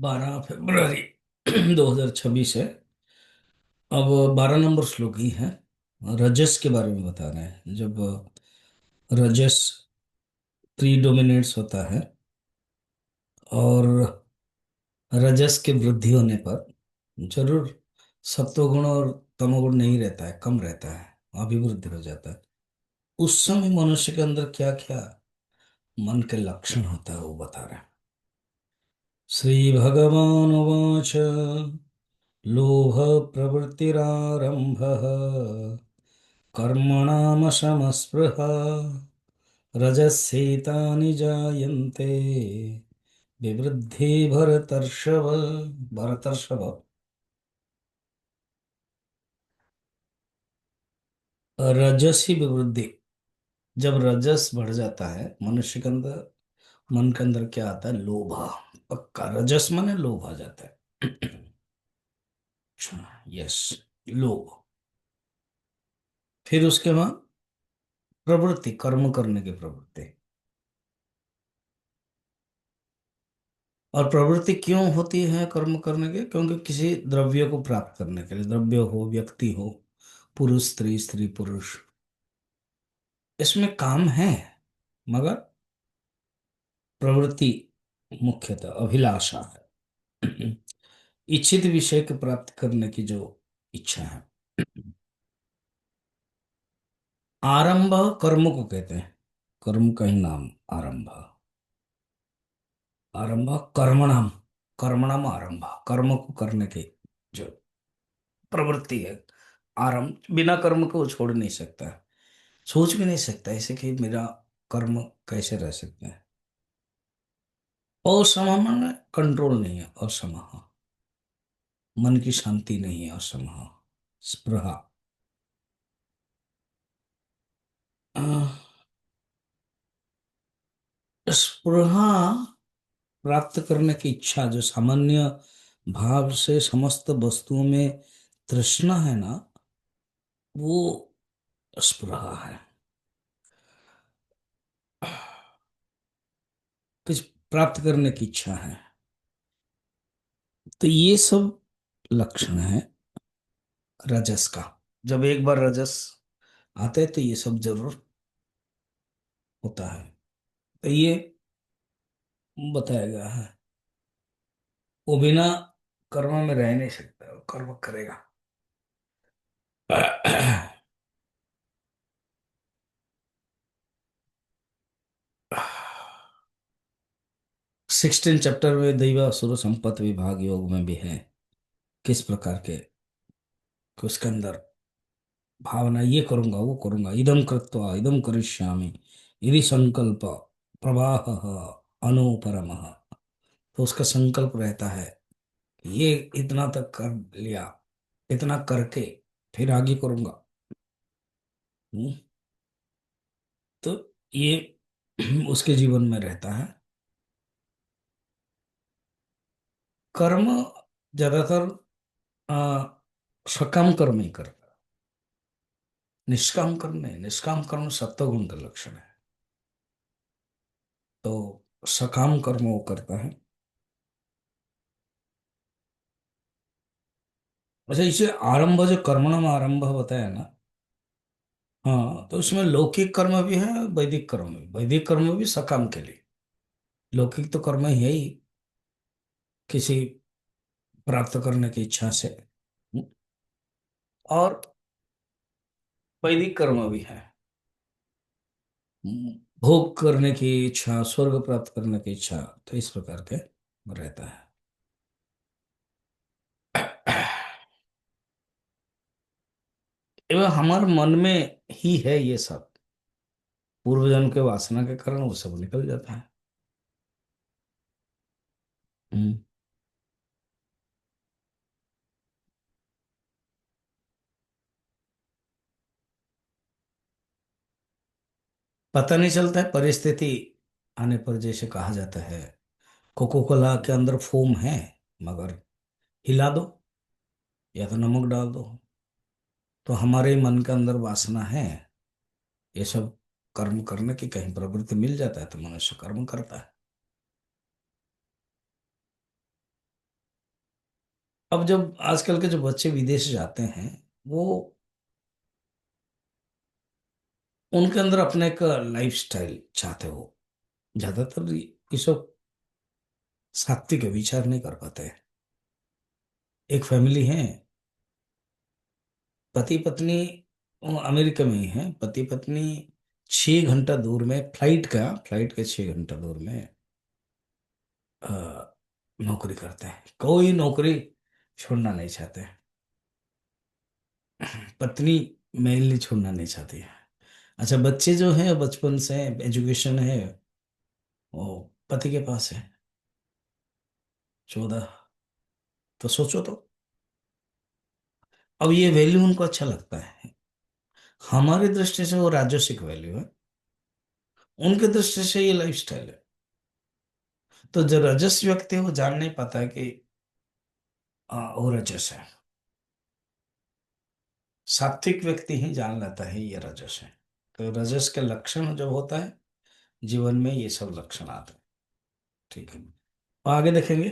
12 फरवरी 2026 है। अब 12 नंबर श्लोक ही है। रजस के बारे में बता रहे हैं। जब रजस प्रीडोमिनेट्स होता है और रजस के वृद्धि होने पर जरूर सत्वगुण और तमोगुण नहीं रहता है, कम रहता है, अभिवृद्धि हो जाता है। उस समय मनुष्य के अंदर क्या क्या मन के लक्षण होता है वो बता रहे हैं। श्री भगवान उवाच लोभ प्रवृत्तिरारंभ कर्मणामशमस्पृहा रजस्येतानि जायन्ते विवृद्धि भरतर्षभ। भरतर्षभ, रजसी विवृद्धि। जब रजस बढ़ जाता है मनुष्य के अंदर, मन के अंदर क्या आता है? लोभ। पक्का रजस माने लोभ आ जाता है। अच्छा, यस, लोभ। फिर उसके बाद प्रवृत्ति, कर्म करने की प्रवृत्ति। और प्रवृत्ति क्यों होती है कर्म करने के? क्योंकि किसी द्रव्य को प्राप्त करने के लिए, द्रव्य हो, व्यक्ति हो, पुरुष स्त्री, स्त्री पुरुष, इसमें काम है। मगर प्रवृत्ति मुख्यतः अभिलाषा है। इच्छित विषय को प्राप्त करने की जो इच्छा है। आरंभ कर्म को कहते हैं। कर्म का ही नाम आरंभ। आरंभ कर्मणाम। कर्मणाम आरंभ, कर्म को करने की जो प्रवृत्ति है। आरंभ बिना कर्म को वो छोड़ नहीं सकता है। सोच भी नहीं सकता ऐसे कि मेरा कर्म कैसे रह सकते हैं। असमम में कंट्रोल नहीं है, असम। मन की शांति नहीं है, असम। स्पृहा। अह, स्पृहा प्राप्त करने की इच्छा, जो सामान्य भाव से समस्त वस्तुओं में तृष्णा है ना, वो स्पृहा है। कुछ प्राप्त करने की इच्छा है। तो ये सब लक्षण है रजस का। जब एक बार रजस आते हैं तो ये सब जरूर होता है। तो ये बताया गया है। वो बिना कर्म में रह नहीं सकता, वो कर्म करेगा। 16 चैप्टर में दैव असुर संपत्ति विभाग योग में भी है किस प्रकार के, कि उसके अंदर भावना, ये करूंगा वो करूंगा, इदम कृत्वा इदम करिष्यामि, यदि संकल्प प्रवाह अनुपरम। तो उसका संकल्प रहता है ये इतना तक कर लिया, इतना करके फिर आगे करूंगा। हम्म, तो ये उसके जीवन में रहता है। कर्म ज्यादातर आ, सकाम कर्म ही करता। निष्काम कर्म नहीं, निष्काम कर्म सत्वगुण का लक्षण है। तो सकाम कर्म वो करता है। अच्छा, इसे आरंभ, जो कर्मणम आरंभ बताया ना, हाँ, तो इसमें लौकिक कर्म भी है, वैदिक कर्म भी। वैदिक कर्म भी सकाम के लिए। लौकिक तो कर्म ही है ही, किसी प्राप्त करने की इच्छा से। और वैदिक कर्म भी है, भोग करने की इच्छा, स्वर्ग प्राप्त करने की इच्छा। तो इस प्रकार के रहता है। एवं हमारे मन में ही है ये सब। पूर्व जन्म के वासना के कारण वो सब निकल जाता है। हम्म। पता नहीं चलता है परिस्थिति आने पर। जैसे कहा जाता है कोको कोला के अंदर फोम है, मगर हिला दो या तो नमक डाल दो। तो हमारे मन के अंदर वासना है, ये सब कर्म करने की कहीं प्रवृत्ति मिल जाता है तो मनुष्य कर्म करता है। अब जब आजकल के जो बच्चे विदेश जाते हैं, वो उनके अंदर अपने एक लाइफ स्टाइल चाहते हो, ज्यादातर ये सब सात्विक विचार नहीं कर पाते हैं। एक फैमिली है, पति पत्नी, वो अमेरिका में ही है, पति पत्नी 6 घंटा दूर में, फ्लाइट के 6 घंटा दूर में अ, नौकरी करते हैं। कोई नौकरी छोड़ना नहीं चाहते। पत्नी मेनली छोड़ना नहीं चाहती है। अच्छा, बच्चे जो हैं बचपन से एजुकेशन है, वो पति के पास है। 14। तो सोचो तो, अब ये वैल्यू उनको अच्छा लगता है। हमारी दृष्टि से वो राजसिक वैल्यू है, उनकी दृष्टि से ये लाइफ स्टाइल है। तो जो रजस व्यक्ति है वो जान नहीं पाता कि वो रजस है। सात्विक व्यक्ति ही जान लेता है ये रजस है। तो रजस के लक्षण जब होता है जीवन में, ये सब लक्षण आते हैं। ठीक है, आगे देखेंगे।